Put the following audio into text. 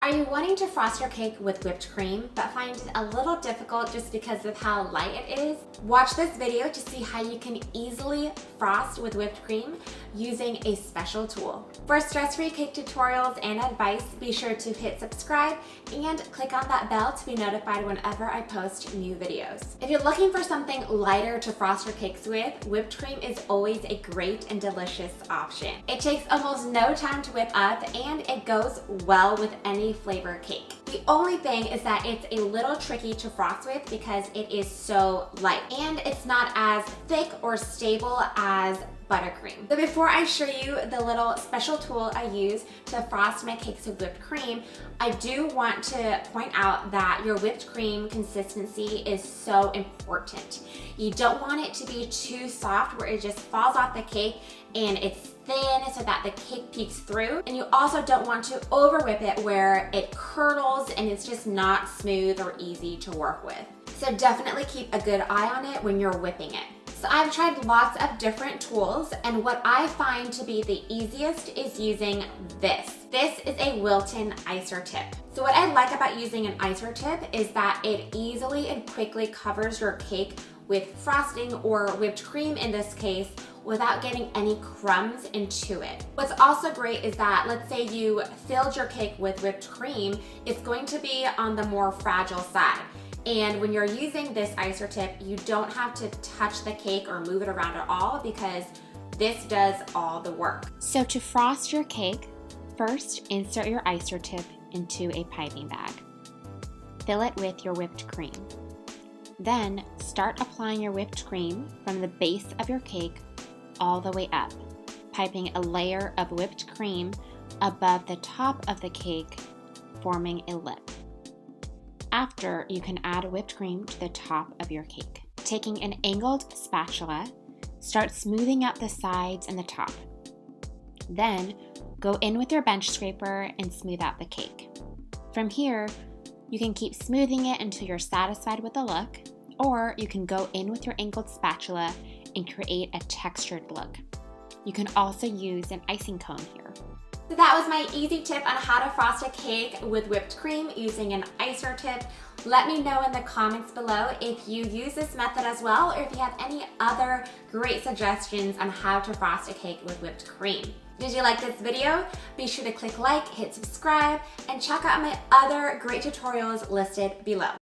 Are you wanting to frost your cake with whipped cream but find it a little difficult just because of how light it is? Watch this video to see how you can easily frost with whipped cream using a special tool. For stress-free cake tutorials and advice, be sure to hit subscribe and click on that bell to be notified whenever I post new videos. If you're looking for something lighter to frost your cakes with, whipped cream is always a great and delicious option. It takes almost no time to whip up and it goes well with any flavor cake. The only thing is that it's a little tricky to frost with because it is so light and it's not as thick or stable as buttercream. So before I show you the little special tool I use to frost my cakes with whipped cream, I do want to point out that your whipped cream consistency is so important. You don't want it to be too soft where it just falls off the cake and it's thin so that the cake peeks through. And you also don't want to over whip it where it curdles and it's just not smooth or easy to work with. So definitely keep a good eye on it when you're whipping it. So I've tried lots of different tools and what I find to be the easiest is using this. This is a Wilton icer tip. So what I like about using an icer tip is that it easily and quickly covers your cake with frosting or whipped cream in this case without getting any crumbs into it. What's also great is that let's say you filled your cake with whipped cream, it's going to be on the more fragile side. And when you're using this icer tip, you don't have to touch the cake or move it around at all because this does all the work. So to frost your cake, first insert your icer tip into a piping bag. Fill it with your whipped cream. Then start applying your whipped cream from the base of your cake all the way up, piping a layer of whipped cream above the top of the cake, forming a lip. After, you can add whipped cream to the top of your cake. Taking an angled spatula, start smoothing out the sides and the top. Then, go in with your bench scraper and smooth out the cake. From here, you can keep smoothing it until you're satisfied with the look, or you can go in with your angled spatula and create a textured look. You can also use an icing cone here. So that was my easy tip on how to frost a cake with whipped cream using an icer tip. Let me know in the comments below if you use this method as well or if you have any other great suggestions on how to frost a cake with whipped cream. Did you like this video? Be sure to click like, hit subscribe, and check out my other great tutorials listed below.